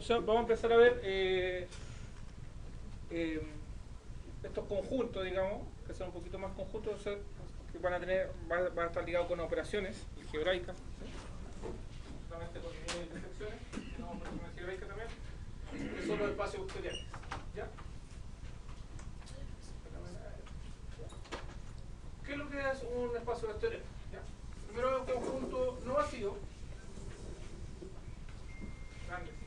Entonces vamos a empezar a ver estos conjuntos, digamos, que son un poquito más conjuntos, o sea, que van a estar ligados con operaciones algebraicas, ¿sí? Solamente con líneas de intersecciones, no operaciones algebraicas también, que son los espacios vectoriales. ¿Ya? ¿Qué es lo que es un espacio vectorial? ¿Ya? Primero es un conjunto no vacío, grande, ¿sí?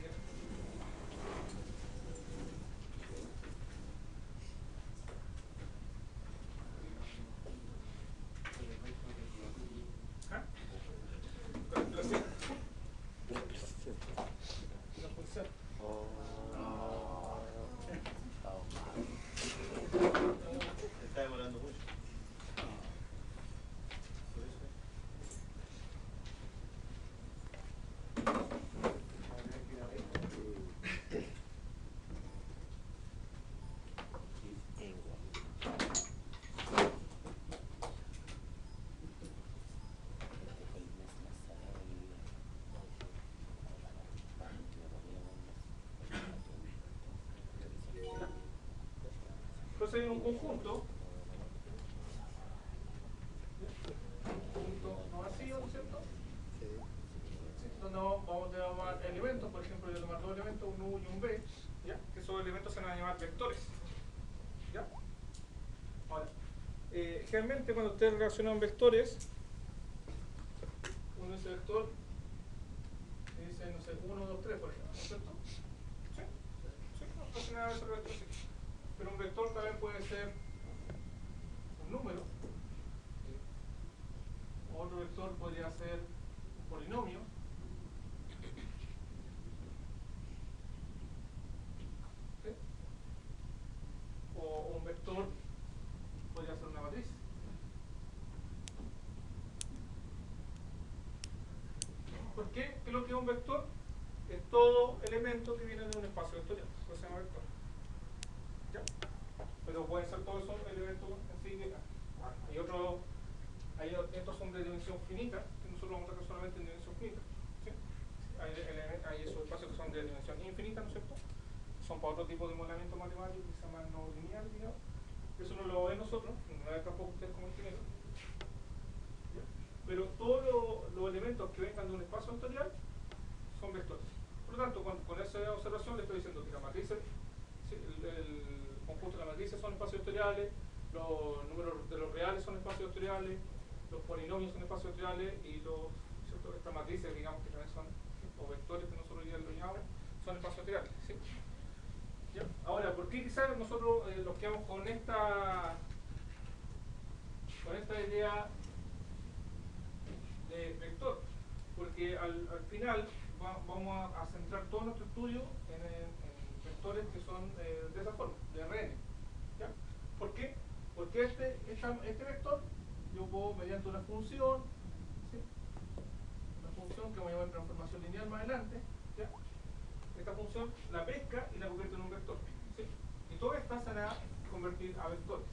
¿Ah? No funciona. Está demorando mucho. Entonces en un conjunto no vacío, ¿no es cierto? Donde vamos a llamar elementos, por ejemplo, yo voy a tomar dos elementos, un U y un B, ¿ya? Que esos elementos se van a llamar vectores. ¿Ya? Ahora, generalmente cuando ustedes relacionan vectores, uno dice vector, y dice, no sé, 1, 2, 3, por ejemplo, ¿no es cierto? ¿Sí? Sí, no pasa nada de ese vector, sí. Pero un vector también puede ser un número, otro vector podría ser un polinomio, ¿sí? O un vector podría ser una matriz. ¿Por qué? ¿Qué es lo que es un vector? Es todo elemento que viene de un espacio vectorial, eso se llama vector. ¿Ya? Pero pueden ser todos esos elementos en sí. Estos son de dimensión finita, que nosotros vamos a tratar solamente en dimensión finita. ¿Sí? Hay esos espacios que son de dimensión infinita, ¿no es cierto? Son para otro tipo de modelamiento matemático que se llama no lineal, digamos. Eso no lo ven nosotros, no lo ven tampoco ustedes como ingenieros. Pero todos los elementos que vengan de un espacio vectorial son vectores. Por lo tanto, con esa observación le estoy diciendo que las matrices, el conjunto de las matrices son espacios vectoriales, los números de los reales son espacios vectoriales, los polinomios son espacios vectoriales y estas matrices, digamos, que también son, o vectores que nosotros ya lo llamamos, son espacios vectoriales. ¿Sí? ¿Ya? Ahora, ¿por qué quizás nosotros nos quedamos con esta idea de vector? Porque al final vamos a centrar todo nuestro estudio en vectores que son de esa forma, de Rn. ¿Ya? ¿Por qué? Porque este vector yo puedo, mediante una función, ¿sí? Una función que voy a llamar transformación lineal más adelante, ¿ya? Esta función la pesca y la convierte en un vector, ¿sí? Y todas estas se van a convertir a vectores.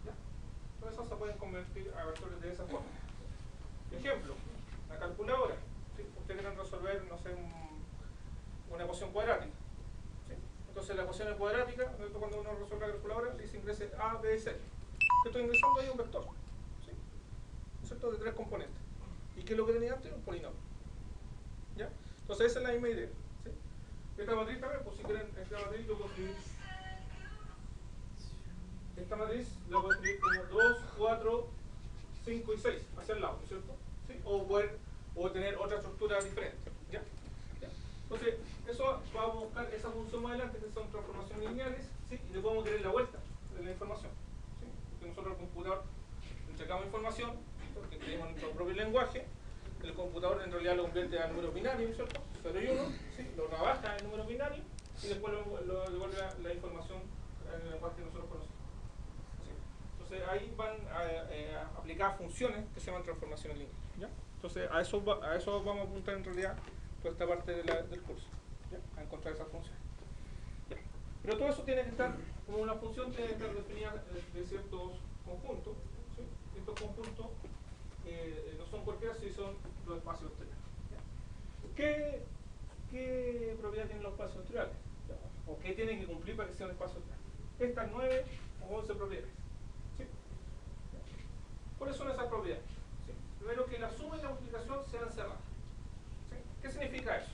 ¿Ya? Todas esas se pueden convertir a vectores de esa forma. Ejemplo, la calculadora. ¿Sí? Ustedes quieren resolver, no sé, una ecuación cuadrática. ¿Sí? Entonces la ecuación es cuadrática, cuando uno resuelve la calculadora, dice ingrese A, B, C. ¿Qué estoy ingresando ahí? Un vector. ¿Sí? ¿No es cierto? De 3 componentes. ¿Y qué es lo que tenía antes? Un polinomio. ¿Ya? Entonces esa es la misma idea. ¿Sí? Esta matriz también, pues si quieren, esta matriz yo puedo escribir. Esta matriz la puedo escribir como 2, 4, 5 y 6 hacia el lado, ¿no es cierto? ¿Sí? O tener otra estructura diferente. ¿Ya? ¿Ya? Entonces, eso vamos a buscar esa función más adelante, que son transformaciones lineales, ¿sí? Y le podemos querer la vuelta de la información. ¿Sí? Porque nosotros al computador entregamos información, porque tenemos nuestro propio lenguaje, el computador en realidad lo convierte a números binarios, ¿no es cierto? 0 y 1, ¿sí? Lo trabaja en números binarios y después lo devuelve la información en el lenguaje que nosotros conocemos. Entonces ahí van a aplicar funciones que se llaman transformaciones lineales. ¿Ya? Entonces a eso vamos a apuntar en realidad toda esta parte del curso, ¿ya? A encontrar esas funciones. ¿Ya? Pero todo eso tiene que estar, como una función tiene que estar definida de ciertos conjuntos. ¿Sí? Estos conjuntos no son cualquiera si son los espacios vectoriales. ¿Qué qué propiedad tienen los espacios vectoriales, o qué tienen que cumplir para que sea un espacio vectorial. Estas 9 o 11 propiedades. ¿Sí? ¿Cuáles son esas propiedades? ¿Sí? Primero, que la suma y la multiplicación sean cerradas. ¿Sí? ¿Qué significa eso?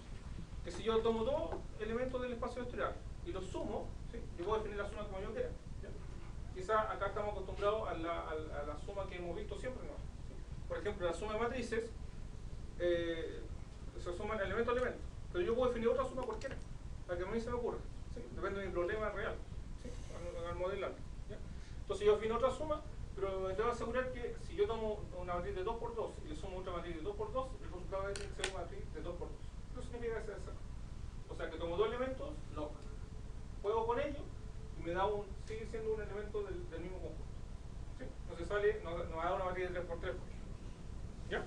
Que si yo tomo dos elementos del espacio vectorial y los sumo, ¿sí? Yo puedo definir la suma como yo quiera. Quizá acá estamos acostumbrados a la suma que hemos visto siempre, ¿no? ¿Sí? Por ejemplo, la suma de matrices se suman elemento a elemento, pero yo puedo definir otra suma cualquiera, la que a mí se me ocurra. ¿Sí? Depende de mi problema real, ¿sí? Al modelar. ¿Ya? Entonces yo defino otra suma, pero me debo asegurar que si yo tomo una matriz de 2×2 y le sumo otra matriz de 2×2, el resultado tiene que ser una matriz de 2×2. Eso significa que se hace. O sea que tomo dos elementos, log, juego con ellos y me da sigue siendo un elemento del mismo conjunto. ¿Sí? No me da una matriz de 3×3, por ejemplo. ¿Ya?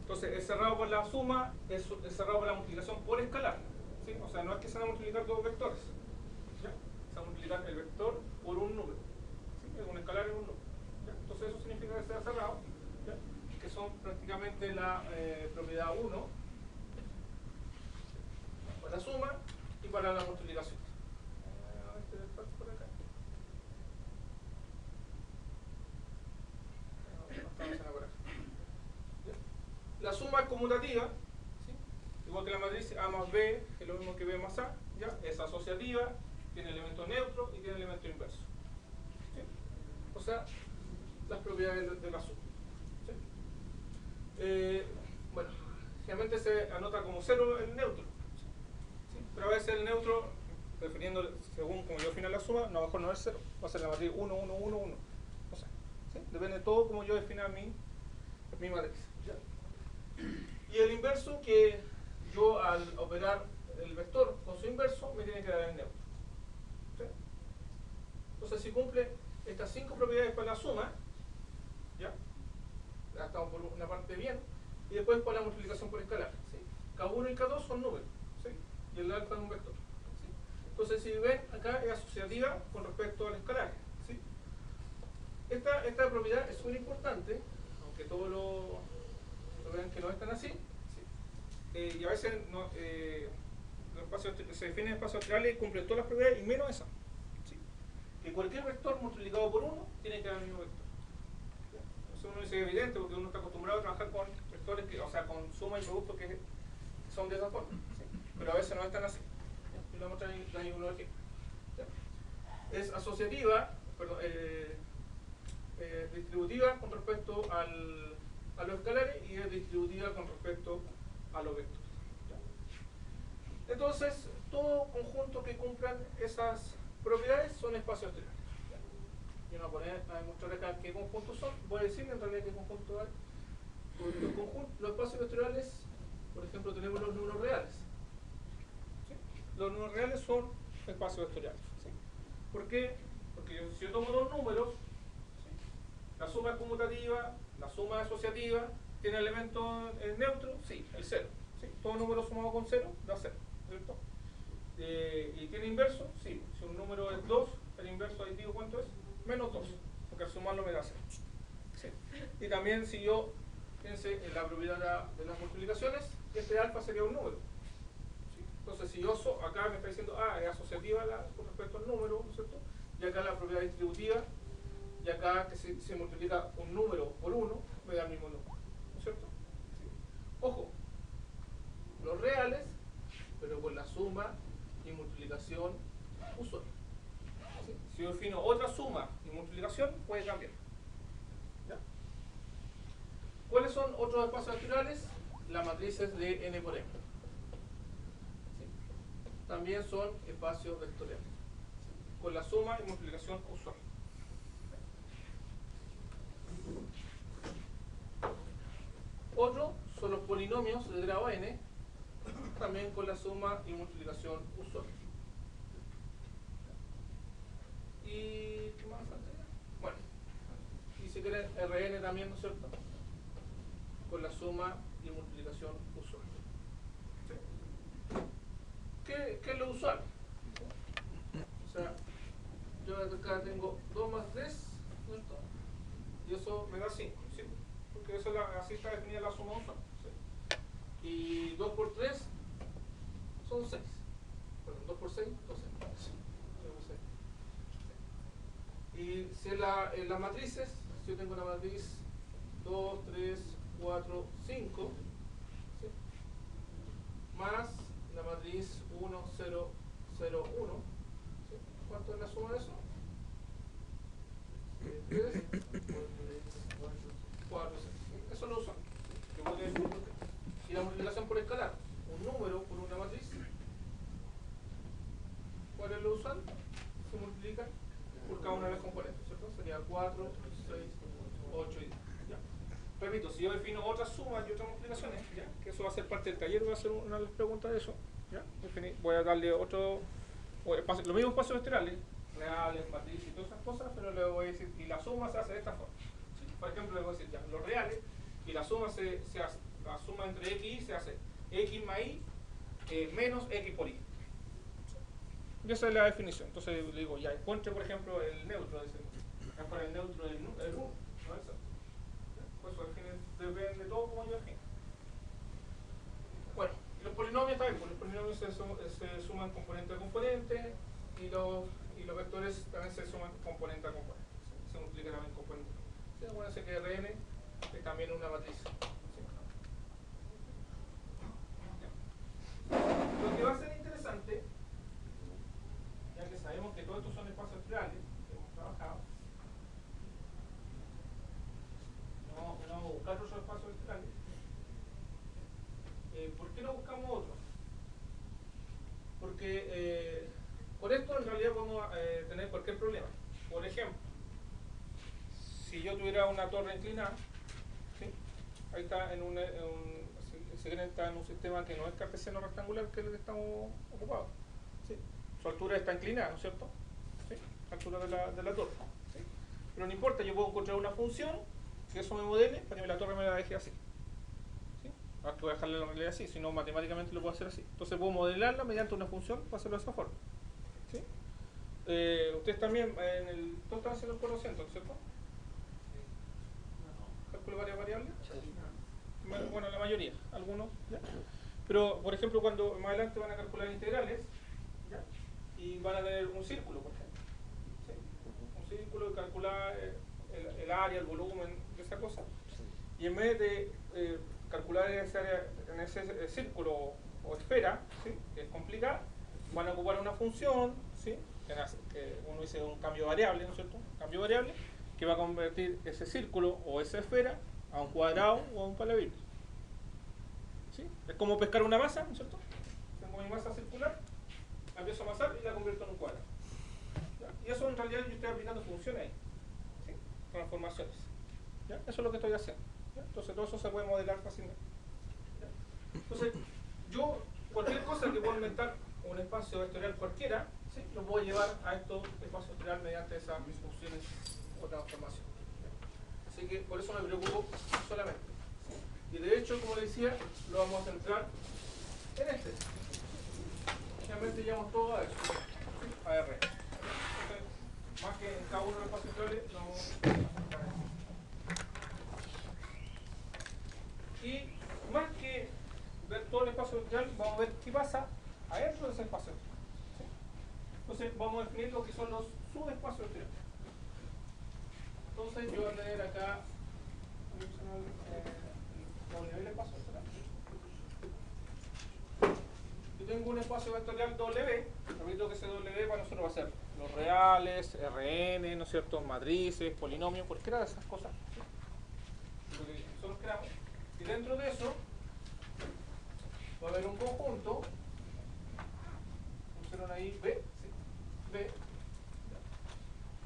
Entonces es cerrado por la suma, es cerrado por la multiplicación por escalar. ¿Sí? O sea, no es que se van a multiplicar dos vectores. ¿Ya? Se va a multiplicar el vector por un número. ¿Sí? Es un escalar en un número. ¿Ya? Entonces eso significa que sea cerrado, ¿ya? Que son prácticamente la propiedad 1 para la suma y para la multiplicación. Este despacho por acá. La suma es conmutativa, ¿sí? Igual que la matriz A más B, que es lo mismo que B más A, ¿ya? Es asociativa, tiene elemento neutro y tiene elemento inverso. ¿Sí? O sea, las propiedades de la suma. ¿Sí? Bueno, generalmente se anota como 0 el neutro, ¿sí? Pero a veces el neutro, definiendo según como yo defina la suma, no, mejor no es 0, va a ser la matriz 1, 1, 1, 1. O sea, ¿sí? Depende de todo como yo defina mi matriz. ¿Ya? Y el inverso, que yo al operar el vector con su inverso me tiene que dar el neutro. ¿Sí? Entonces si cumple estas 5 propiedades para la suma, ya estamos por una parte bien, y después por la multiplicación por escalar. ¿Sí? K1 y K2 son números, ¿sí? Y el alfa es un vector. ¿Sí? Entonces si ven, acá es asociativa con respecto al escalar. ¿Sí? Esta propiedad es muy importante, aunque todos lo vean que no están así, ¿sí? Y a veces no, se definen espacios vectoriales y cumplen todas las propiedades y menos esa, ¿sí? Que cualquier vector multiplicado por 1 tiene que dar el mismo vector. Eso uno dice evidente porque uno está acostumbrado a trabajar con vectores que, o sea, con suma y producto que son de esa forma, ¿sí? Pero a veces no están así. Y lo vamos a mostrar ahí uno aquí. Es asociativa, perdón, distributiva con respecto a los escalares y es distributiva con respecto a los vectores. ¿Ya? Entonces, todo conjunto que cumplan esas propiedades son espacios vectoriales. Yo no voy a demostrar acá qué conjuntos son, voy a decir en realidad qué conjuntos hay. Los espacios vectoriales, por ejemplo, tenemos los números reales. ¿Sí? Los números reales son espacios vectoriales. ¿Sí? ¿Por qué? Porque si yo tomo dos números, ¿sí? La suma es conmutativa, la suma es asociativa, ¿tiene elemento neutro? Sí, el 0. ¿Sí? Todo número sumado con 0 da 0, ¿cierto? ¿Y tiene inverso? Sí. Si un número es 2, el inverso aditivo ¿cuánto es? Menos 2, porque al sumarlo me da 0. ¿Sí? Y también si yo, fíjense en la propiedad de las multiplicaciones, este alfa sería un número. ¿Sí? Entonces si yo acá me está diciendo es asociativa con respecto al número, ¿no es cierto? Y acá la propiedad distributiva, y acá que se multiplica un número por 1, me da el mismo número, ¿no es cierto? ¿Sí? Ojo, los reales, pero con la suma y multiplicación usual. ¿Sí? Si yo defino otra suma y multiplicación, puede cambiar. ¿Ya? ¿Cuáles son otros espacios vectoriales? Las matrices de n por m. ¿Sí? También son espacios vectoriales, ¿sí? Con la suma y multiplicación usual. Otro son los polinomios de grado n, también con la suma y multiplicación usual. ¿Y qué más falta? Bueno, y si quieren Rn también, ¿no es cierto? Con la suma y multiplicación usual. ¿Sí? ¿Qué es lo usual? O sea, yo acá tengo 2 más 3, ¿cierto? Y eso me da 5, ¿sí? Porque eso así está definida la suma usual. ¿Sí? Y 2 por 3 son 6. Perdón, 2 por 6, 12. Y si en las matrices, si yo tengo una matriz 2, 3, 4, 5, ¿sí? Más la matriz 1, 0, 0, 1, ¿sí? ¿Cuánto es la suma de eso? 3, 4, 6. Eso lo usan. Y la multiplicación por escalar, un número por una matriz. ¿Cuáles lo usan? Se multiplican por cada una de las componentes, ¿cierto? Sería 4, 6, 8 y 10. ¿Ya? Repito, si yo defino otras sumas y otras multiplicaciones, ¿ya? Que eso va a ser parte del taller, voy a hacer una de las preguntas de eso. ¿Ya? Voy a darle otro, los mismos espacios vectoriales, reales, matrices y todas esas cosas, pero le voy a decir, y la suma se hace de esta forma. ¿Sí? Por ejemplo, le voy a decir ya, los reales, y la suma se hace, la suma entre x y y se hace x más y menos x por y. Y esa es la definición. Entonces le digo, ya encuentre, por ejemplo, el neutro. Acá para el neutro el 1, ¿no es eso? Pues al final depende de todo como yo defino. Bueno, y los polinomios también, pues los polinomios se suman componente a componente y los vectores también se suman componente a componente. Se multiplican también componente. ¿Sí? Acuérdense que Rn es también una matriz. ¿Sí? Lo que va a ser interesante, ya que sabemos que todos estos son espacios vectoriales que hemos trabajado, no vamos a buscar otros espacios vectoriales. ¿Por qué no buscamos otros? Porque con esto en realidad podemos tener cualquier problema. Por ejemplo, si yo tuviera una torre inclinada, ¿sí? Ahí está está en un sistema que no es cartesiano rectangular, que es el que estamos ocupados. ¿Sí? Su altura está inclinada, ¿no es cierto? ¿Sí? La altura de la torre. ¿Sí? Pero no importa, yo puedo encontrar una función que eso me modele para que la torre me la deje así. ¿Sí? Ahora que voy a dejarle la realidad así, si no matemáticamente lo puedo hacer así. Entonces puedo modelarla mediante una función para hacerlo de esa forma. ¿Sí? Ustedes también, todos están haciendo el conocimiento, ¿no es cierto? ¿Cálculo varias variables? Bueno, la mayoría, algunos, ¿ya? Pero, por ejemplo, cuando más adelante van a calcular integrales, ¿ya? Y van a tener un círculo, por ejemplo. ¿Sí? Un círculo y calcular el área, el volumen, esa cosa. Y en vez de calcular esa área en ese círculo o esfera, ¿sí? Que es complicada, van a ocupar una función, ¿sí? Que uno dice un cambio variable, ¿no es cierto? Un cambio variable que va a convertir ese círculo o esa esfera a un cuadrado o a un paralelo. ¿Sí? Es como pescar una masa, ¿no es cierto? Tengo mi masa circular, la empiezo a amasar y la convierto en un cuadrado. ¿Ya? Y eso en realidad yo estoy aplicando funciones ahí. ¿Sí? Transformaciones. ¿Ya? Eso es lo que estoy haciendo. ¿Ya? Entonces todo eso se puede modelar fácilmente. ¿Ya? Entonces, yo cualquier cosa que pueda inventar un espacio vectorial cualquiera, ¿sí? Lo puedo llevar a estos espacios vectoriales mediante esas funciones o transformaciones. Así que por eso me preocupo solamente. Y de hecho, como les decía, lo vamos a centrar en este. Realmente llevamos todo a eso, ¿sí? A R. Entonces, más que en cada uno de los espacios vectoriales, lo vamos a centrar en eso. Y más que ver todo el espacio vectorial, vamos a ver qué pasa adentro de ese espacio vectorial. ¿Sí? Entonces, vamos a definir lo que son los subespacios vectoriales. Entonces yo voy a tener acá W espacio vectorial. Yo tengo un espacio vectorial W, repito que ese W para nosotros va a ser los reales, Rn, ¿no es cierto? Matrices, polinomios, cualquiera de esas cosas. ¿Sí? Lo que nosotros creamos. Y dentro de eso va a haber un conjunto, pusieron ahí B, ¿sí? B,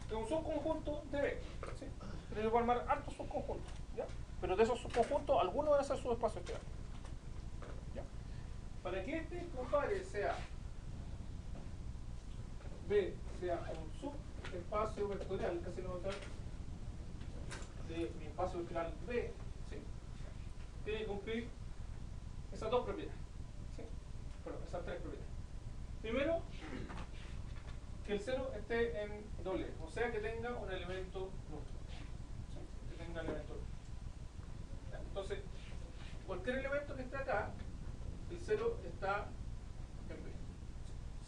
es un subconjunto de B, ¿sí? Pero yo voy a armar hartos subconjuntos, ¿ya? Pero de esos subconjuntos, algunos van a ser subespacios vectoriales. ¿Ya? Para que este compadre sea B, sea un subespacio vectorial, casi lo voy a hacer de mi espacio vectorial B, ¿sí? Tiene que cumplir esas dos propiedades, ¿sí? Bueno, esas tres propiedades. Primero, que el 0 esté en doble, o sea que tenga un elemento neutro. ¿Sí? Que tenga elemento neutro. Entonces, cualquier elemento que esté acá, el 0 está en B.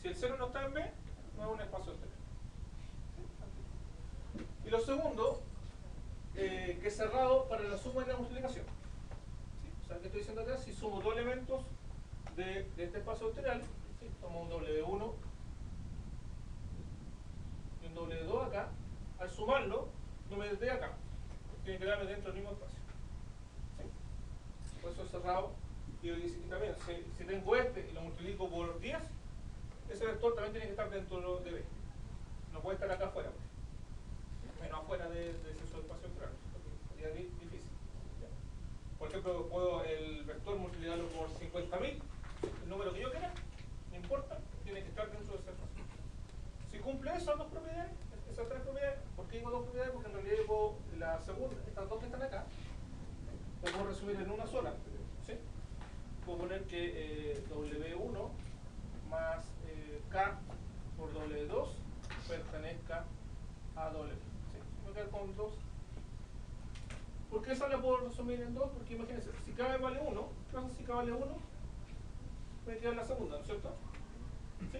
Si el 0 no está en B, no es un espacio vectorial. Y lo segundo, que es cerrado para la suma y la multiplicación. ¿Sí? O sea, ¿qué estoy diciendo acá? Si sumo dos elementos de este espacio vectorial, ¿sí? Tomo un W1 y un W2 acá, al sumarlo, no me desde acá. Tiene que darme dentro del mismo espacio. ¿Sí? Por eso es cerrado. Y también, si tengo este y lo multiplico por 10, ese vector también tiene que estar dentro de B. No puede estar acá afuera, pues. Menos afuera de ese subespacio vectorial. Sería difícil. ¿Ya? Por ejemplo, puedo el vector multiplicarlo por 50.000, el número que yo quiera, no importa, tiene que estar dentro de ese espacio. Si cumple esas dos propiedades, esas tres propiedades, ¿por qué digo dos propiedades? Porque en realidad yo puedo, la segunda, estas dos que están acá, las puedo resumir en una sola. ¿Sí? Puedo poner que W1 más K por W2 pertenezca a W. ¿Sí? Me quedo con 2. ¿Por qué esa la puedo resumir en 2? Porque imagínense, si K vale 1, ¿qué pasa si K vale 1? Me queda la segunda, ¿no es cierto? ¿Sí?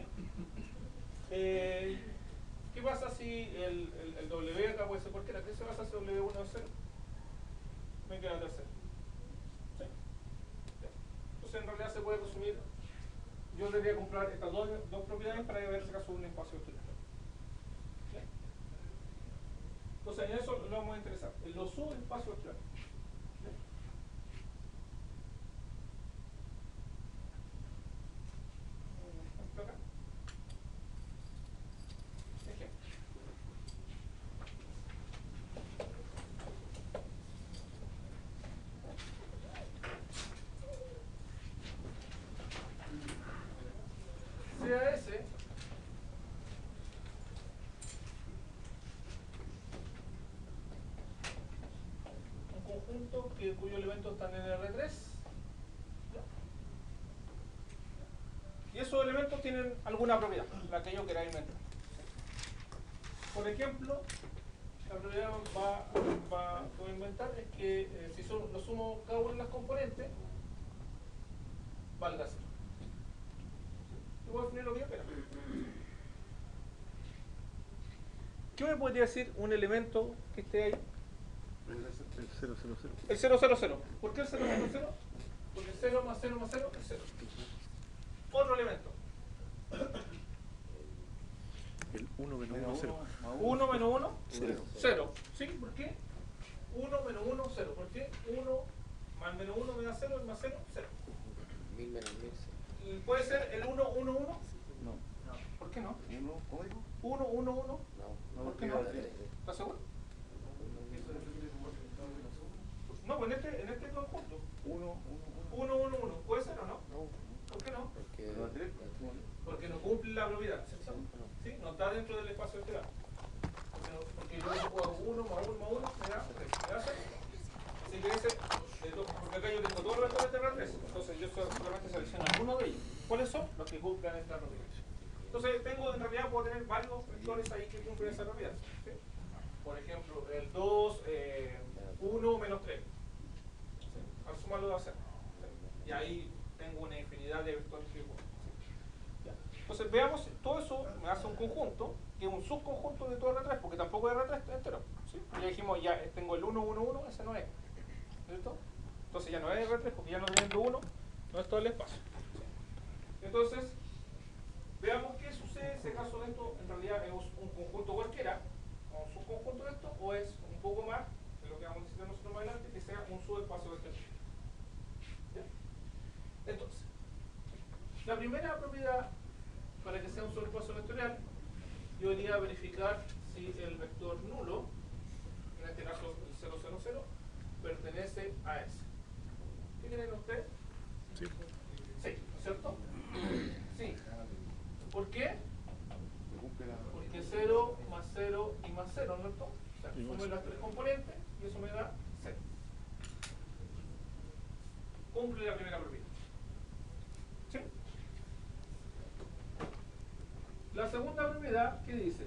¿Qué pasa si el W acá puede ser cualquiera? ¿Qué se pasa si W1 es 0? Me queda la tercera. ¿Sí? Entonces en realidad se puede resumir. Yo debería comprar estas dos propiedades para ver si acaso un espacio vectorial. ¿Sí? Entonces en eso lo vamos a interesar. En los subespacios vectoriales. ¿Sí? Acá. Ejemplo. Sea ese un conjunto cuyos elementos están en R3. ¿Ya? Y esos elementos tienen alguna propiedad, la que yo quiera inventar. Por ejemplo, la propiedad que voy a inventar es que si lo sumo cada una de las componentes, valga 0. Yo voy a definir lo que yo quiera. ¿Qué me podría decir un elemento que esté ahí? El 000. El 000. ¿Por qué el 000? Porque 0 más 0 más 0 es 0. Otro elemento. El 1 menos 1, 0. 1 menos 1, 0. 0. ¿Sí? ¿Por qué? 1 menos 1, 0. ¿Por qué? 1 más menos 1 me da 0, y más 0, 0. 1000 menos 1000. ¿Puede ser el 1, 1, 1? No. ¿Por qué no? ¿Cómo digo? 1, 1, 1. No, ¿Por qué no? ¿Estás seguro? No, pues en este conjunto. 1, 1, 1, 1. ¿Puede ser o no? no, ¿Por qué no? porque Porque no cumple la propiedad, ¿cierto? ¿Sí? No está dentro del espacio vectorial. Porque yo hago 1 más 1 más 1, me da 3. ¿Me da 0? Así que ese, porque acá yo tengo todos los vectores de R3, entonces yo solamente selecciono alguno de ellos. ¿Cuáles son? Los que cumplan esta propiedad. Entonces en realidad puedo tener varios vectores ahí que cumplen esa propiedad. ¿Sí? Por ejemplo, el 2, 1 menos 3. ¿Sí? Al sumarlo da 0. ¿Sí? Y ahí tengo una infinidad de vectores que cumplen. ¿Sí? Entonces veamos, todo eso me hace un conjunto, que es un subconjunto de todo R3, porque tampoco es R3 entero. ¿Sí? Ya dijimos, ya tengo el 1, 1, 1, ese no es. ¿Cierto? Entonces ya no es R3 porque ya no teniendo 1, no es todo el espacio. ¿Sí? Entonces, veamos qué sucede si acaso esto en realidad es un conjunto cualquiera, o un subconjunto de esto, o es un poco más de lo que vamos a decir nosotros más adelante, que sea un subespacio vectorial. ¿Ya? Entonces, la primera propiedad para que sea un subespacio vectorial, yo debería verificar si el vector nulo, en este caso el 000, pertenece a S. ¿Qué creen ustedes? Sí. Sí, ¿no es cierto? Sí. ¿Por qué? Porque 0 más 0 y más 0, ¿no es cierto? O sea, sumo las tres componentes y eso me da 0. Cumple la primera propiedad. ¿Sí? La segunda propiedad, ¿qué dice?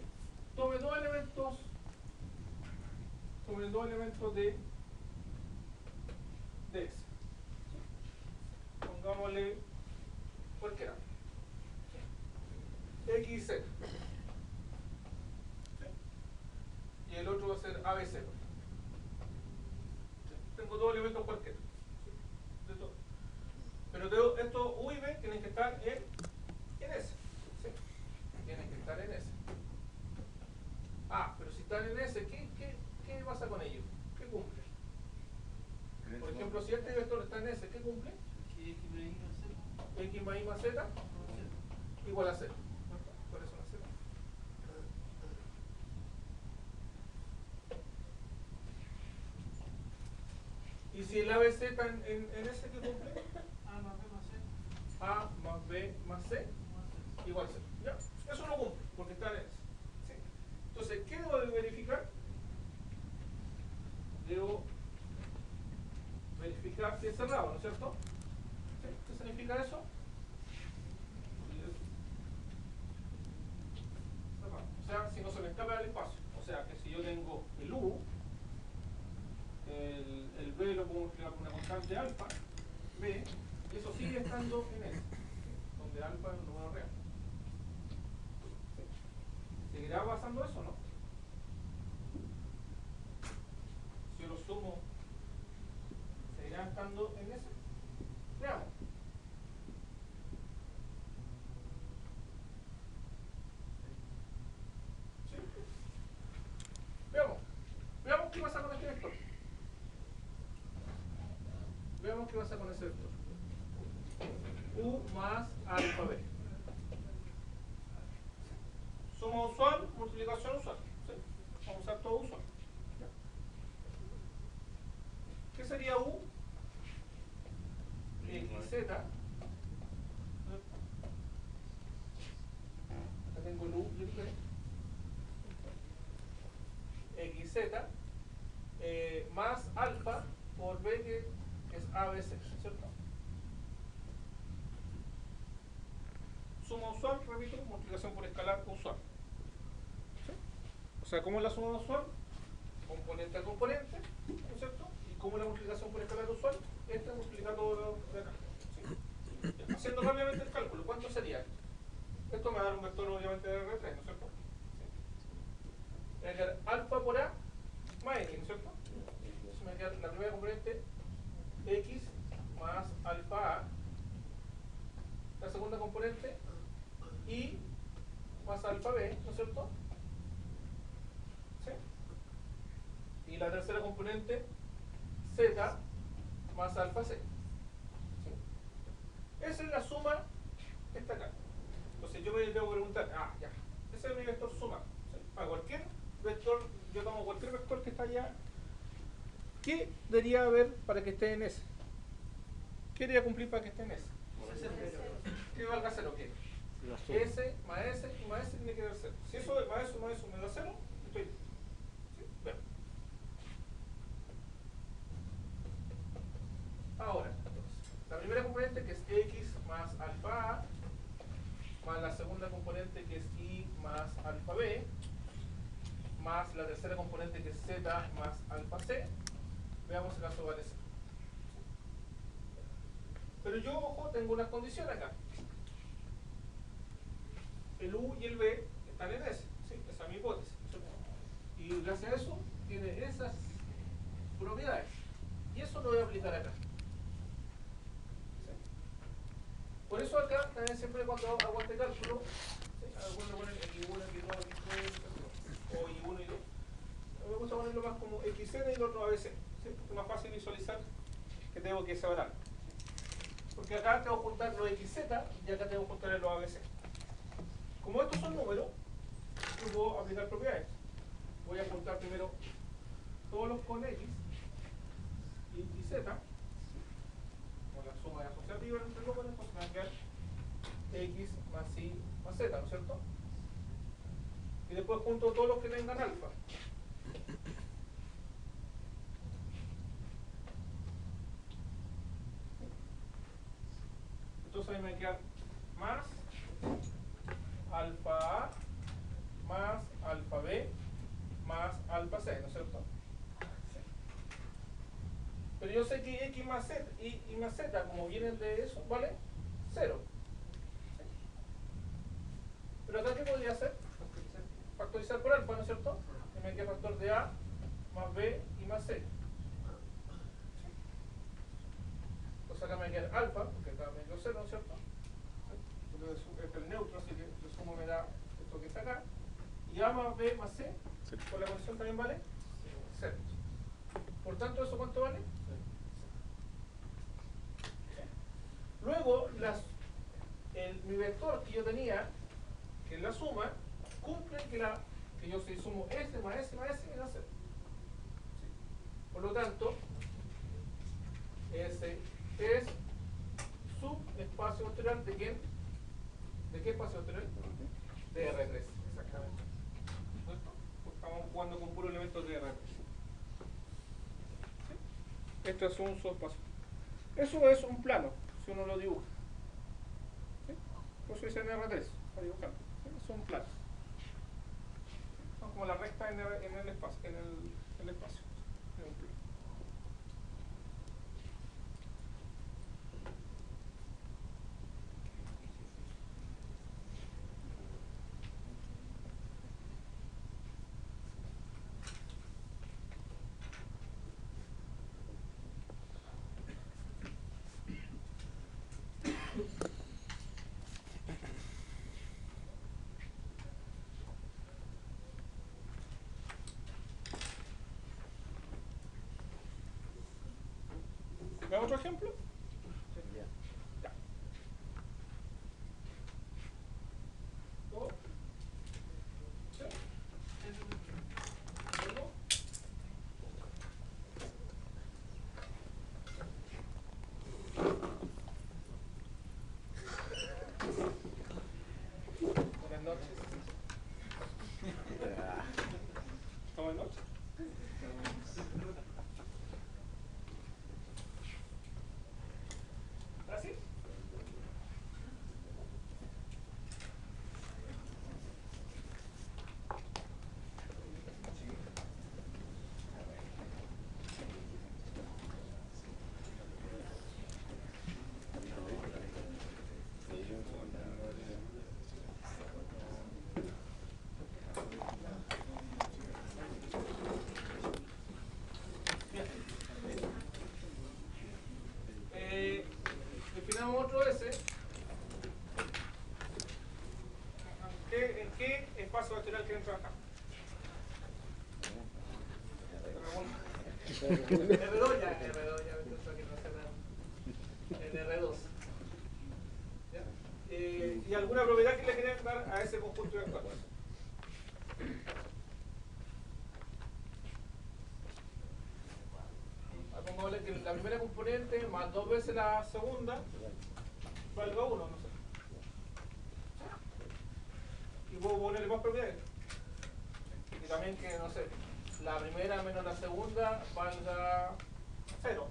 Tome dos elementos de S. Pongámosle cualquiera. X y Z. ¿Sí? Y el otro va a ser ABC. ¿Sí? Tengo dos elementos cualquiera. ¿Sí? De todo. Pero estos U y B tienen que estar en S. ¿Sí? Tienen que estar en S. Ah, pero si están en S, ¿qué pasa con ellos? ¿Qué cumple? Por ejemplo, si este vector está en S, ¿qué cumple? X más Y más Z igual a 0. ¿Cuál es una Z? Y si el ABC está en S, ¿qué cumple? A más B más C igual a 0. ¿Ya? Eso no cumple, porque está en S. ¿Sí? Entonces, ¿qué debo de verificar? Debo verificar si es cerrado, ¿no es cierto? ¿Sí? ¿Qué significa eso? Cerrado. O sea, si no se me escapa del espacio. O sea, que si yo tengo el U, el B lo puedo multiplicar por una constante alfa, B, y eso sigue estando en S, ¿sí? Donde alfa es un número real. ¿Sí? ¿Seguirá pasando eso o no? Si yo lo sumo, ¿seguirá estando en S? Veamos. ¿Sí? Veamos qué pasa con este vector. Veamos qué pasa con ese vector. U más alfa B. Suma usual, multiplicación usual. ¿Sí? Vamos a usar todo usual. ¿Ya? ¿Qué sería U? XZ. Acá tengo el U y el B. XZ más alfa por B, que es ABC, ¿cierto? Suma usual, repito, multiplicación por escalar usual. ¿Sí? O sea, ¿cómo es la suma usual? Componente a componente, ¿no es cierto? ¿Y cómo es la multiplicación por escalar usual? Este multiplica todo lo de acá. ¿Sí? Haciendo rápidamente el cálculo, ¿cuánto sería esto? Esto me va a dar un vector obviamente de R3, ¿no es cierto? ¿Sí? Me va a quedar alfa por A más X, ¿no es cierto? Entonces me va a quedar la primera componente X más alfa A. La segunda componente Y más alfa B, ¿no es cierto? ¿Sí? Y la tercera componente Z más alfa C. ¿Sí? Esa es la suma que está acá. Entonces yo me debo preguntar, ya, ese es mi vector suma. ¿Sí? Para cualquier vector, yo tomo cualquier vector que está allá, ¿qué debería haber para que esté en S? ¿Qué debería cumplir para que esté en S? ¿Qué valga 0 qué? S más S y más S tiene que dar 0. Si eso más eso me da 0, estoy listo. ¿Sí? Veamos. Ahora, entonces, la primera componente que es X más alfa A, más la segunda componente que es Y más alfa B, más la tercera componente que es Z más alfa C, veamos si acaso vale 0. Pero yo, ojo, tengo unas condiciones acá. El U y el B están en S, ¿sí? Esa es mi hipótesis. Y gracias a eso tiene esas propiedades. Y eso lo voy a aplicar acá. ¿Sí? Por eso acá también siempre cuando hago este cálculo, ¿sí? Algunos ponen X1, X2, X3, o Y1 y 2. Me gusta ponerlo más como XZ y el otro ABC. ¿Sí? Es más fácil visualizar que tengo que separar. Porque acá tengo que juntar los XZ y acá tengo que juntar los ABC. Como estos son números, yo puedo aplicar propiedades. Voy a juntar primero todos los con X y Z, con la suma de asociativa entre números, entonces me va a quedar X más Y más Z, ¿no es cierto? Y después junto todos los que tengan alfa. Entonces ahí me va a quedar más alfa A más alfa B más alfa C, ¿no es cierto? Sí. Pero yo sé que X más Z y más Z, como vienen de eso, ¿vale? 0. ¿Sí? Pero acá, ¿qué podría hacer? Factorizar por alfa, ¿no es cierto? Y me queda factor de A más B y más C. Entonces acá me queda alfa, porque acá me queda 0, ¿no es cierto? Entonces este es el neutro, así que yo sumo me da esto que está acá. Y A más B más C, Sí. por la condición también vale 0. Por tanto, ¿eso cuánto vale? Luego, mi vector que yo tenía, que es la suma, cumple que yo si sumo S más S más S me da 0. ¿Sí? Por lo tanto, S es subespacio vectorial de quién? ¿De qué espacio vectorial? De R3, exactamente. ¿Cierto? Estamos jugando con puros elementos de R3. ¿Sí? Esto es un subespacio. Eso es un plano, si uno lo dibuja. ¿Sí? Por eso dice en R3, para dibujarlo. ¿Sí? Es un plano. Son como la recta en el espacio. En el espacio. Es un plano. ¿Me da otro ejemplo? Ya. ¿Todo? ¿Sí? ¿Luego? Buenas noches. ¿Estamos en noche? ¿Así? Definamos otro S. ¿En qué espacio vectorial quieren trabajar? R2 ya, me pensó que no hace nada. En R2. ¿Ya? ¿Y alguna propiedad que le quieran dar a ese conjunto de vectores? Pongámosle que la primera componente más 2 veces la segunda valga 1, no sé. Y puedo ponerle más propiedades. Y también que, no sé, la primera menos la segunda valga 0.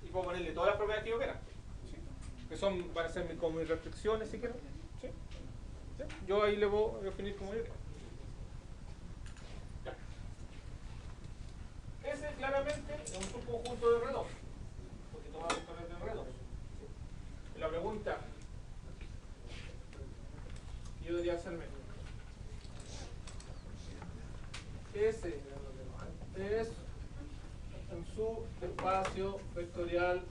Y puedo ponerle todas las propiedades que yo quiera. ¿Sí? Que son, van a ser como mis restricciones si quiero. ¿Sí? ¿Sí? Yo ahí le voy a definir como yo quiera. Ese claramente es un subconjunto de R2, porque toma vectores de R2. Y la pregunta que yo debería hacerme: ese es un subespacio vectorial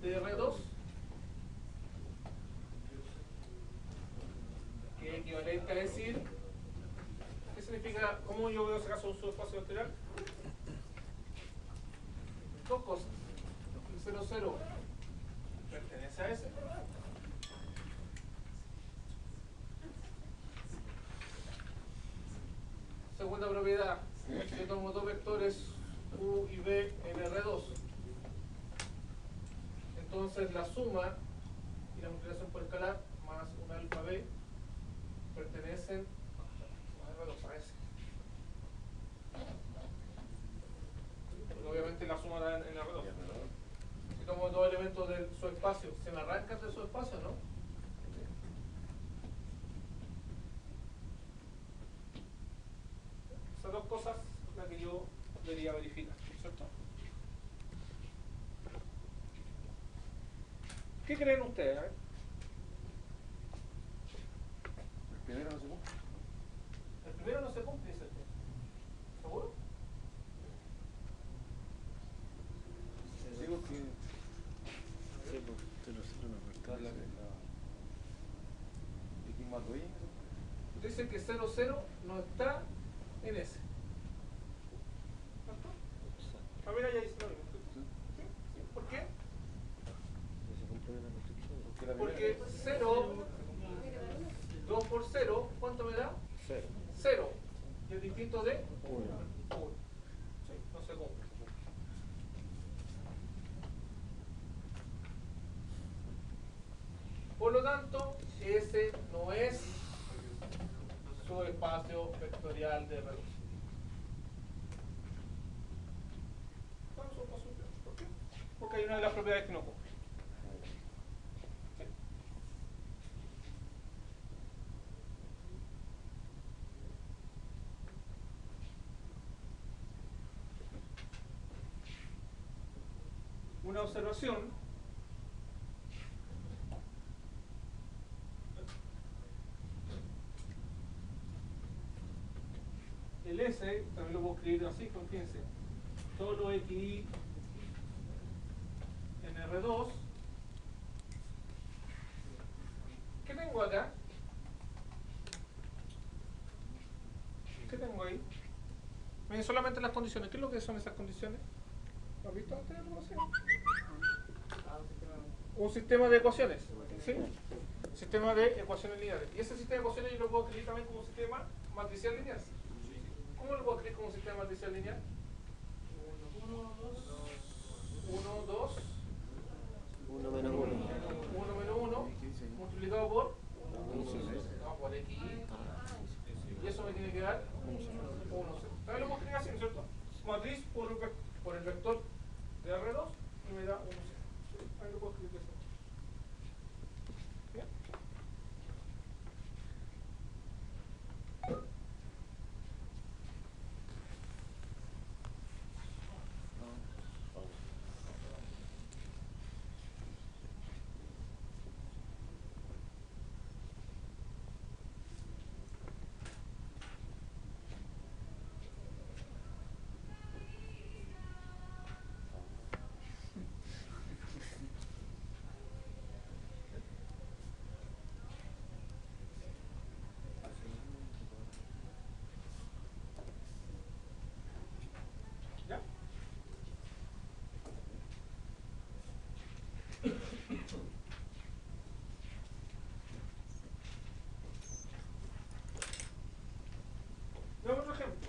de R2, que es equivalente a decir, ¿qué significa? ¿Cómo yo veo ese caso de un subespacio vectorial? Dos cosas. El 0, 0 pertenece a ese. Segunda propiedad, yo tomo dos vectores U y B en R2. Entonces la suma y la multiplicación por escalar más un alfa B pertenecen a R2 a S. Porque obviamente la suma da en R2. Si tomo dos elementos del subespacio, ¿se me arrancan del subespacio, no? Esas dos cosas las que yo debería verificar, ¿cierto? ¿Qué creen ustedes? A ver. primero no se cumple. El primero no se cumple, dice el tema. ¿Seguro? Sí, porque Sí, pues, usted no se lo está la X más 2 y Dice que 0,0 no está en ese. ¿Cierto? Ah, mira, ya dice lo mismo. ¿Sí? ¿Sí? ¿Por qué? Se cumple la restricción. porque la Porque primera 0, 2 por 0, ¿cuánto me da? 0. 0. Y el distinto de 1. 1. Sí, no se cumple. Por lo tanto, ese no es su espacio vectorial de reducción. ¿Por qué? Porque hay una de las propiedades que no cumple. ¿Sí? Una observación. El S también lo puedo escribir así, fíjense. Solo XI en R2. ¿Qué tengo acá? ¿Qué tengo ahí? Miren solamente las condiciones. ¿Qué es lo que son esas condiciones? ¿Lo has visto antes? Un sistema de ecuaciones. ¿Sí? Sistema de ecuaciones lineales. Y ese sistema de ecuaciones yo lo puedo escribir también como un sistema matricial lineal. ¿Cómo lo puedo escribir como un sistema matricial lineal? 1, 2, 1 menos 1. 1 menos 1, multiplicado por, no, por X. Y eso me tiene que dar 1, 0. También lo puedo escribir así, ¿no es cierto? Matriz por el vector de R2 y me da 1, 0. ¿Sí? Ahí lo puedo escribir de esa manera. ¿Bien? ¿Ya? Veamos otro ejemplo.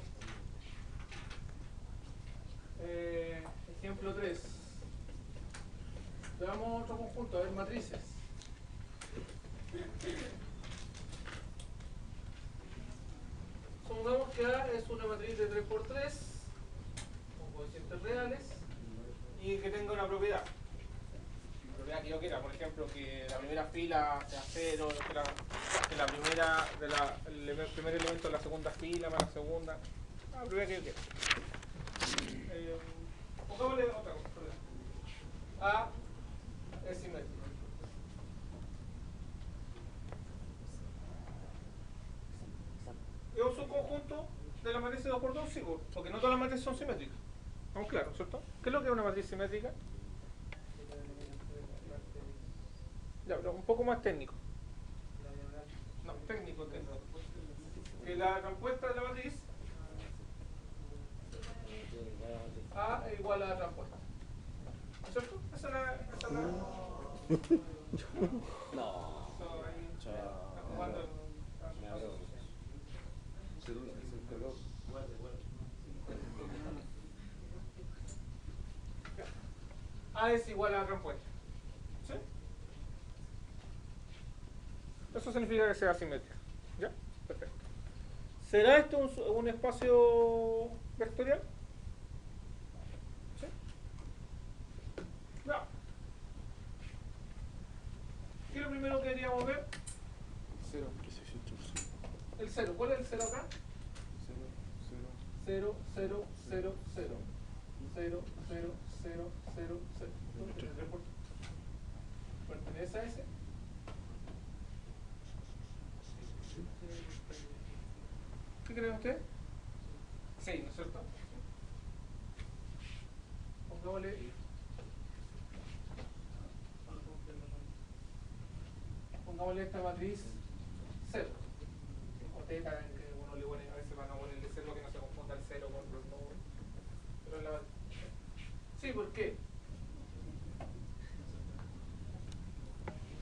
Ejemplo 3. Veamos otro conjunto, a ver, matrices. Supongamos que A es una matriz de 3×3 con coeficientes reales y que tenga una propiedad. La propiedad que yo quiera, por ejemplo, que la primera fila sea 0, que la primera el primer elemento de la segunda fila más la segunda. La propiedad que yo quiera. Pongámosle otra cosa. A es simétrico. ¿Es un subconjunto de la matriz de 2×2? Sí, porque no todas las matrices son simétricas. Vamos claro, ¿cierto? ¿Qué es lo que es una matriz simétrica? Ya, pero un poco más técnico. No, técnico. Que la respuesta de la matriz A es igual a la respuesta. ¿No es cierto? Esa es la... No. Está jugando en... A es igual a la respuesta. ¿Sí? Eso significa que sea simétrica. ¿Ya? Perfecto. ¿Será esto un espacio vectorial? ¿Sí? Ya. ¿Qué es lo primero que deberíamos ver? 0. El 0. ¿Cuál es el 0 acá? 0, 0, 0, 0. 0, 0, 0, 0, 0. ¿Pertenece a ese? creen ustedes? 6, ¿no es cierto? Pongámosle esta matriz 0. O teta, que uno le pone, a veces van a ponerle 0 que no se confunda el 0 con los no. Pero la... Sí, ¿por qué?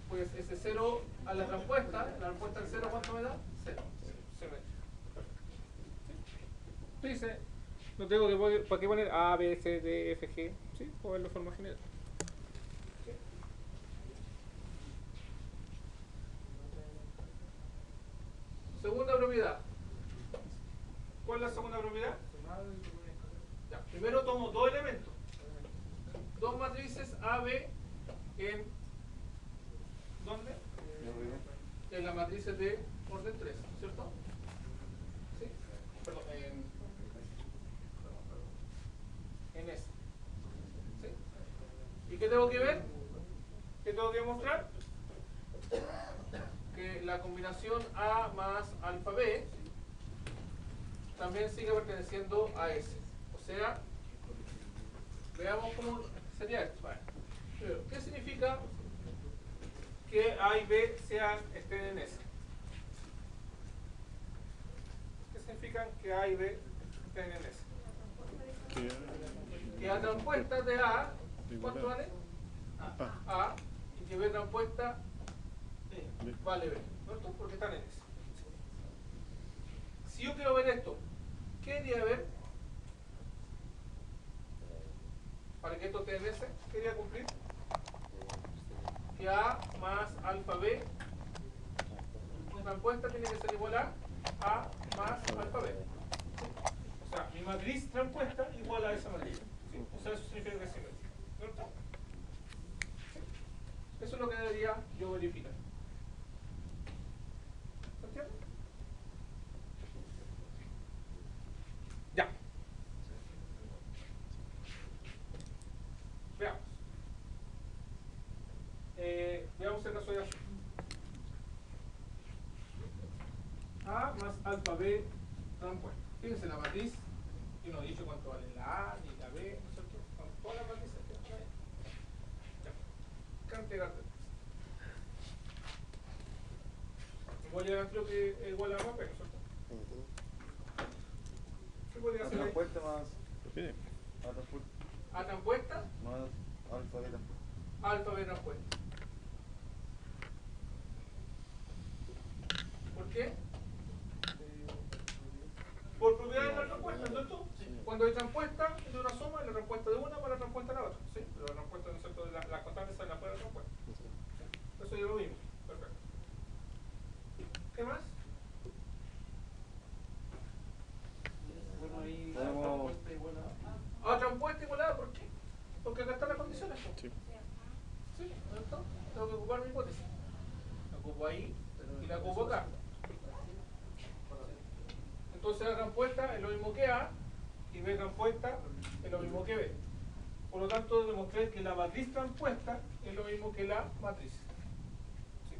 Pues ese 0 a la respuesta al 0, ¿cuánto me da? 0. Sí, dice, no tengo que para qué poner A, B, C, D, F, G, ¿sí? Puedo verlo de forma general. ¿Sí? Segunda propiedad. ¿Cuál es la segunda propiedad? Ya, primero tomo dos elementos. Dos matrices A, B en... ¿Dónde? En la matriz de orden 3, ¿cierto? ¿Sí? Perdón, en S. ¿Sí? ¿Y qué tengo que ver? ¿Qué tengo que mostrar? Que la combinación A más alfa B también sigue perteneciendo a S. O sea, veamos cómo sería esto. Vale. ¿Qué significa que A y B estén en S? ¿Qué significan que A y B estén en S? Que A transpuesta de A, ¿cuánto vale? A, y que B transpuesta vale B, ¿cierto? Porque están en S. Si yo quiero ver esto, ¿qué debería ver? Para que esto esté en S, ¿qué debería cumplir? Que A más alfa B transpuesta tiene que ser igual a A más alfa B. ¿Sí? O sea, mi matriz transpuesta igual a esa matriz. ¿Sí? O sea, eso significa que es simétrica. ¿Cierto? ¿Sí? Eso es lo que debería yo verificar. ¿Se entiende? Ya. Veamos. Veamos el caso de azul. A más alfa B transpuesta. Fíjense la matriz, y no he dicho cuánto vale la A ni la B, ¿no es cierto? Son todas las matrices que están ahí. Ya. Cantidad de igual ya creo que es igual a más B, ¿no es cierto? ¿Qué podría hacer ahí? Transpuesta más A transpuesta, más alfa beta. alfa B transpuesta. ¿Por qué? Por propiedad de la respuesta, ¿cierto? Cuando hay transpuesta de una suma, la respuesta de una para la respuesta de la otra. ¿Sí? Pero la respuesta, ¿no es cierto? Las constantes salen afuera de la respuesta. Eso ya lo vimos. Perfecto. ¿Qué más? Podemos... A transpuesta igualada, ¿por qué? Porque acá están las condiciones. ¿No? Sí. ¿Sí? ¿Cierto? Tengo que ocupar mi hipótesis. La ocupo ahí y la ocupo acá. Entonces la transpuesta es lo mismo que A y B transpuesta es lo mismo que B. Por lo tanto, demostré que la matriz transpuesta es lo mismo que la matriz. ¿Sí?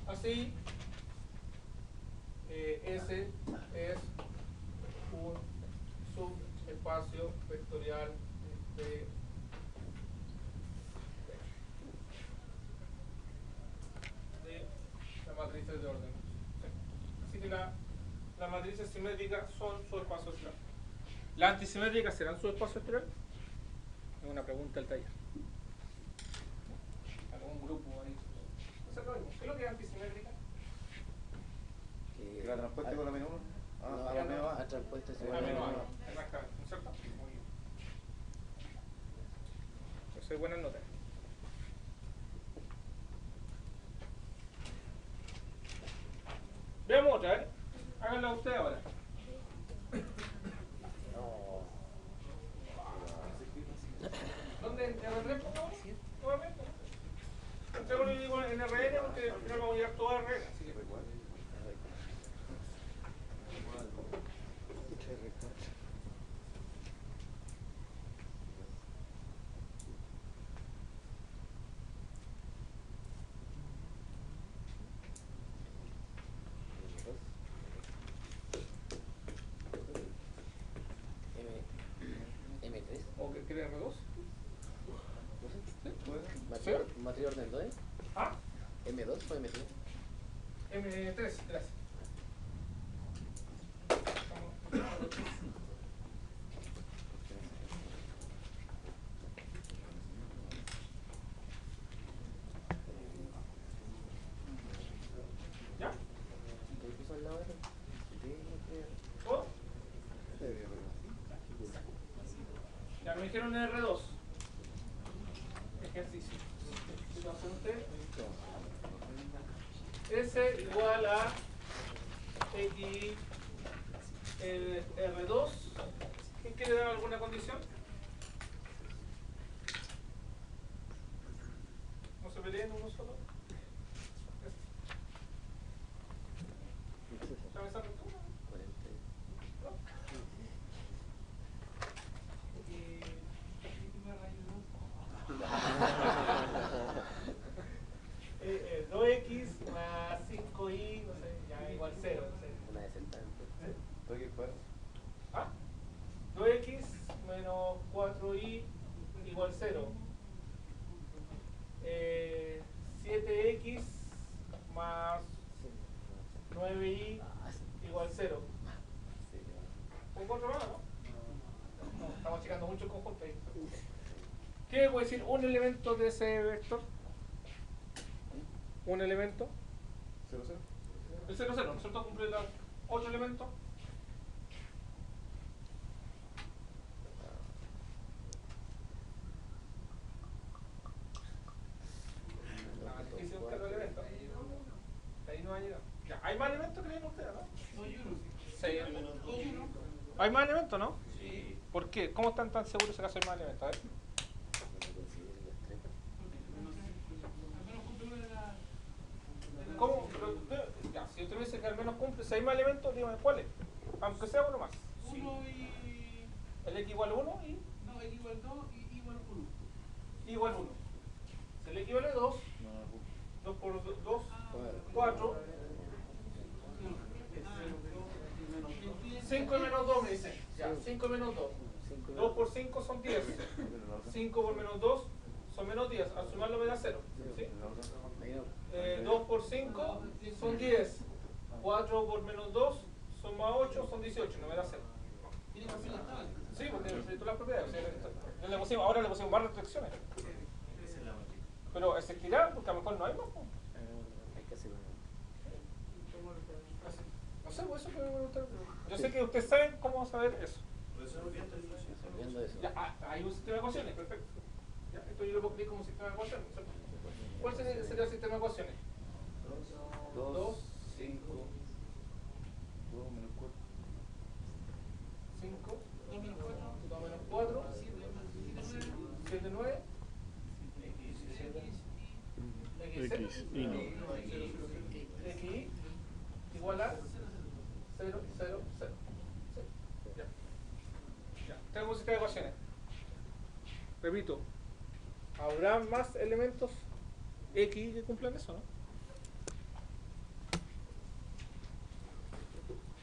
Así, S es un subespacio vectorial de las matrices de orden. ¿Sí? Así que las matrices simétricas son subespacios vectoriales. ¿Las antisimétricas serán subespacios vectoriales? Es una pregunta del taller. ¿Algún grupo ahí? ¿Qué es lo que es antisimétrica? ¿Que la transpuesta con la menos 1? No, A la menos A. a transpuesta se La va a menos la A, exactamente, ¿no es cierto? Muy bien. Entonces, buenas notas. Veamos otra, ¿eh? Háganla usted ahora. ¿Dónde? ¿En R3 pongamos? Nuevamente. Yo le digo en RN porque al final vamos a llegar todo a RN. Así que... el R2? No sé. ¿Puede? Matriz orden 2, ¿eh? ¿Ah? ¿M2 o M3? M3, gracias. ¿Ya? ¿Qué puso al lado de él? ¿Todo? Sí, pero- Ya me dijeron el R2. Ejercicio. Situación T. S igual a X el R2. ¿Quién quiere dar alguna condición? ¿No se peleen uno solo? ¿Ya me sale tú? 40. Y 2x más 5y, no sé, ya igual 0. No sé. Una de sentante. ¿Todo que fuera? ¿Ah? 2x menos 4y igual 0. 7x más 9y igual 0. ¿Un otro más, no? No, estamos checando mucho el conjunto ahí. ¿Qué puede decir un elemento de ese vector? Un elemento. 0, 0. El 0, 0, ¿no es cierto? Cumple los 8 elementos. Ah, difícil buscar los elementos. Ahí no ha llegado. Ya, ¿hay más elementos que creen ustedes, no? Sí. ¿Hay más elementos, no? Sí. ¿Por qué? ¿Cómo están tan seguros de que hay más elementos? A ver. ¿Cómo? Pero, ya, si usted me dice que al menos cumple, si hay más elementos, dígame cuáles. Aunque sea uno más. 1 y... El X igual 1 y No, X igual 2 y igual 1. igual 1. Si el X vale 2, 2 por 2, 4. 5 y menos 2 me dicen. Ya, 5 y menos 2. 2 por 5 son 10. 5 por menos 2 son menos 10. Al sumarlo me da 0. ¿Sí? 2 por 5 son 10. 4 por menos 2 son más 8, son 18. No me da 0. Tiene que hacer la tabla. Sí, porque necesito las propiedades. O sea, ahora le pusimos más restricciones. Pero es girar, porque a lo mejor no hay más. ¿No? Hay que hacer No sé, pues eso que me preguntar. Yo sé que ustedes saben cómo saber eso. resolviendo eso. Ya, hay un sistema de ecuaciones, perfecto. Ya, esto yo lo puedo escribir como un sistema de ecuaciones. ¿Cierto? ¿Cuál sería el sistema de ecuaciones? 2, 5, 2 menos 4. 5, 2 menos 4. 2 menos 4, 7, 9, X y no. X igual a 0, 0, 0. ¿Sí? Ya. Ya. Tengo un sistema de ecuaciones. Repito, ¿habrá más elementos X que cumplan eso, no?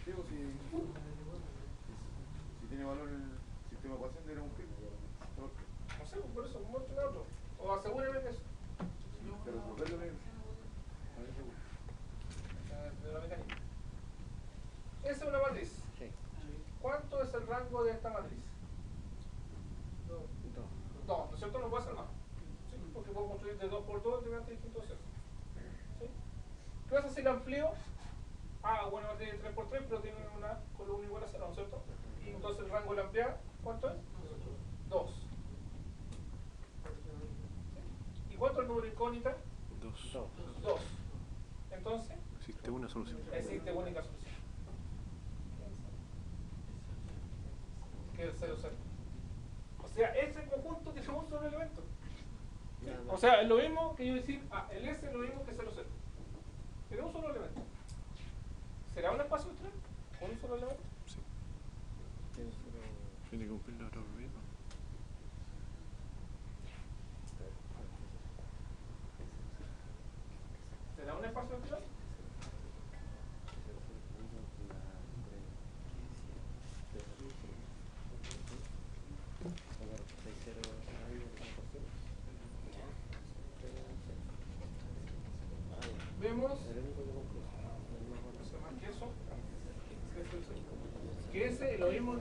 Digo, si tiene valor el sistema de ecuación, debería cumplir. No sé, por eso, muéstrame otro. O asegúreme de eso. Pero resolverlo bien. De la mecánica. Esa es una matriz. Sí. ¿Cuánto es el rango de esta matriz? 2. 2, ¿no es cierto? No puede ser más. ¿Sí? Porque puedo construir de 2 por 2 de distintos procesos. ¿Sí? ¿Qué pasa si la amplío? Ah, bueno, matriz de 3 por 3, pero tiene una columna igual a 0, ¿no es cierto? Y entonces el rango de la ampliada, ¿cuánto es? 2. ¿Sí? ¿Y cuánto es el número incógnita? 2. 2. Entonces, Existe una solución. existe única solución. Que es 0, 0. O sea, ese conjunto tiene un solo elemento. ¿Sí? O sea, es lo mismo que yo decir, el S es lo mismo que 0, 0. Tiene un solo elemento. ¿Será un espacio vectorial con un solo elemento? Sí. Tiene que cumplir la otra propiedad. ¿Será un espacio vectorial?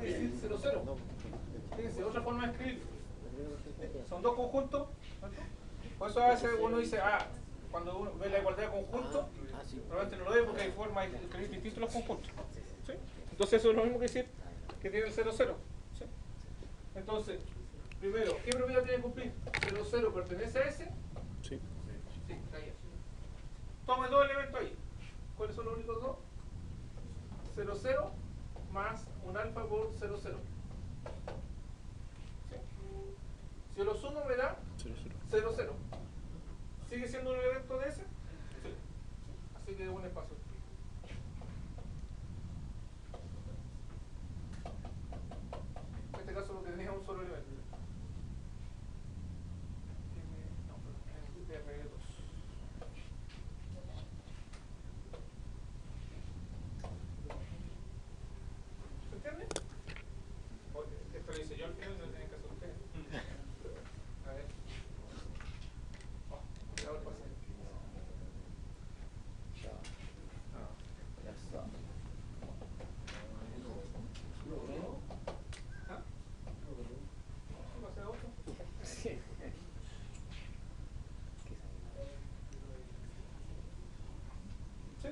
que decir 0, 0. Fíjense, otra forma de escribir. Son dos conjuntos. Por eso a veces uno dice, cuando uno ve la igualdad de conjuntos, normalmente no lo ve porque hay formas de escribir distintos los conjuntos. ¿Sí? Entonces eso es lo mismo que decir que tiene el 0, 0. ¿Sí? Entonces, primero, ¿qué propiedad tiene que cumplir? 0, 0 pertenece a ese. Sí. Sí, está ahí. Toma dos elementos ahí. ¿Cuáles son los únicos dos? 0, 0 más un alfa por 0, 0. ¿Sí? Si yo lo sumo me da 0, 0. 0, 0. ¿Sigue siendo un elemento de ese? Sí. Así que es un espacio. En este caso porque tenía un solo elemento. R2. ¿Se entiende? Esto lo hice yo al final, no tienen que hacer ustedes. A ver. Ahora pasa. Ya está. ¿Ah? ¿Qué pasa otro? Sí. Sí.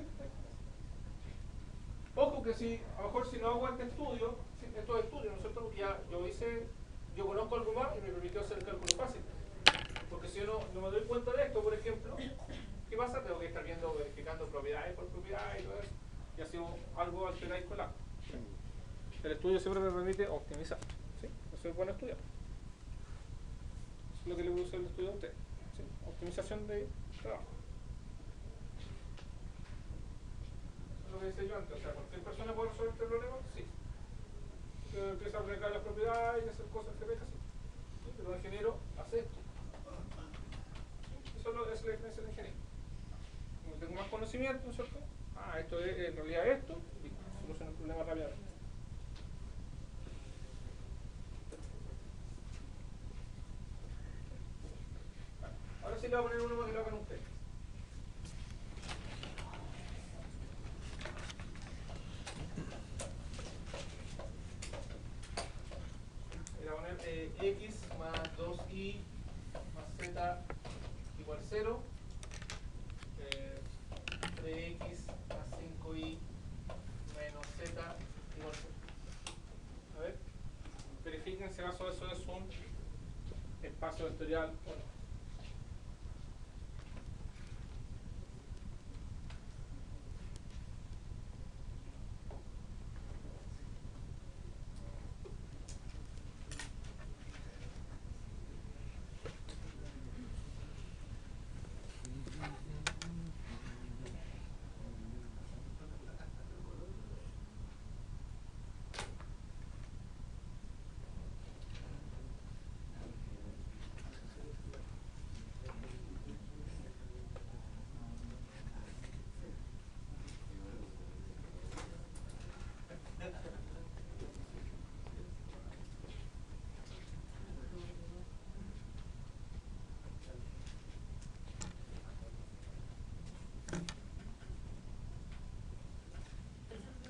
Ojo que si, a lo mejor si no hago este estudio, estos estudios, ¿no es cierto? Ya yo conozco algo más y me permitió hacer el cálculo fácil. Porque si yo no me doy cuenta de esto, por ejemplo, ¿qué pasa? Tengo que estar verificando propiedades por propiedades y todo eso. Y ha sido algo alterado con la. El estudio siempre me permite optimizar. ¿Sí? Eso es bueno estudiar. Eso es lo que le produce el estudio a usted. ¿Sí? Optimización de trabajo. Lo que decía yo antes, o sea, ¿cualquier persona puede resolver este problema? Sí. Empieza a aplicar las propiedades y hacer cosas que deja así. ¿Sí? Pero el ingeniero hace esto. ¿Sí? Eso es la diferencia del ingeniero. Como tengo más conocimiento, ¿no es cierto? Esto es en realidad esto, y soluciona el problema rápidamente. Ahora sí le voy a poner uno para que lo hagan ustedes. Le voy a poner x más 2y más z igual 0. 3x más 5y menos z igual 0. A ver, verifiquen si acaso eso es un espacio vectorial o no.